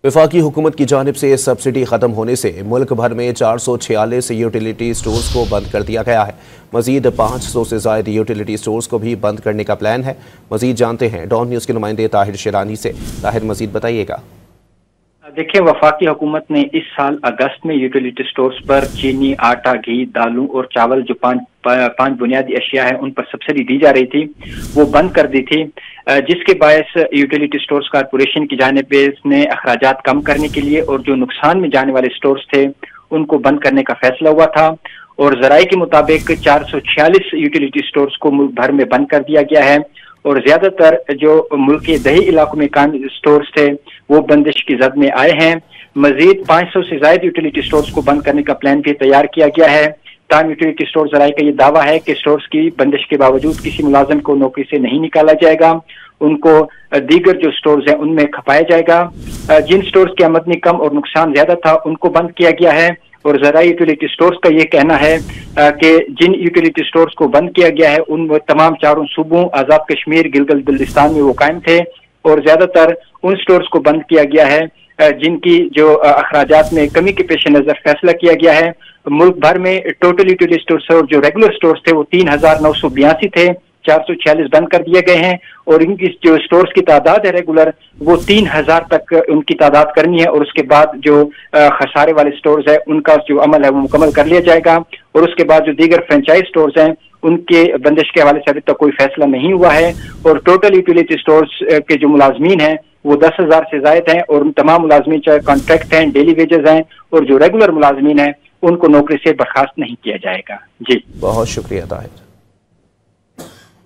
वफाकी हुकूमत की जानिब से सब्सिडी ख़त्म होने से मुल्क भर में 446 यूटिलिटी स्टोर्स को बंद कर दिया गया है। मजीद 500 से ज़ायद यूटिलिटी स्टोर्स को भी बंद करने का प्लान है। मजीद जानते हैं डॉन न्यूज़ के नुमाइंदे ताहिर शेरानी से। ताहिर, मजीद बताइएगा। देखिए, वफाकी हुकूमत ने इस साल अगस्त में यूटिलिटी स्टोर्स पर चीनी, आटा, घी, दालों और चावल जो पांच बुनियादी अशिया है उन पर सब्सिडी दी जा रही थी, वो बंद कर दी थी, जिसके बायस यूटिलिटी स्टोर्स कॉरपोरेशन की जानिब ने अखराजात कम करने के लिए और जो नुकसान में जाने वाले स्टोर्स थे उनको बंद करने का फैसला हुआ था। और जराये के मुताबिक 446 यूटिलिटी स्टोर्स को मुल्क भर में बंद कर दिया गया है और ज्यादातर जो मुल्क के दही इलाकों में काम स्टोर्स थे वो बंदिश की जद में आए हैं। मजीद 500 से ज्यादा यूटिलिटी स्टोर्स को बंद करने का प्लान भी तैयार किया गया है। ताम यूटिलिटी स्टोर जराये का ये दावा है कि स्टोर्स की बंदिश के बावजूद किसी मुलाजिम को नौकरी से नहीं निकाला जाएगा, उनको दीगर जो स्टोर्स हैं उनमें खपाया जाएगा। जिन स्टोर्स की आमदनी कम और नुकसान ज्यादा था उनको बंद किया गया है। और ज़राई यूटिलिटी स्टोर्स का ये कहना है कि जिन यूटिलिटी स्टोर्स को बंद किया गया है उन तमाम चारों सूबों आज़ाद कश्मीर, गिलगित बल्तिस्तान में वो कायम थे और ज्यादातर उन स्टोर्स को बंद किया गया है जिनकी जो अखराजात में कमी के पेश नजर फैसला किया गया है। मुल्क भर में टोटल यूटिलिटी स्टोर्स और जो रेगुलर स्टोर्स थे वो 3982 थे, 446 बंद कर दिए गए हैं और इनकी जो स्टोर्स की तादाद है रेगुलर वो 3000 तक उनकी तादाद करनी है और उसके बाद जो खसारे वाले स्टोर्स है उनका जो अमल है वो मुकम्मल कर लिया जाएगा। और उसके बाद जो दीगर फ्रेंचाइज स्टोर्स हैं उनके बंदिश के हवाले से अभी तक कोई फैसला नहीं हुआ है। और टोटल यूटिलिटी स्टोर्स के जो मुलाजमीन हैं वो 10,000 से ज्यादा हैं और उन तमाम मुलाजमीन चाहे कॉन्ट्रैक्ट हैं, डेली वेजेस हैं और जो रेगुलर मुलाजमीन हैं उनको नौकरी से बर्खास्त नहीं किया जाएगा। जी, बहुत शुक्रिया ताहिर।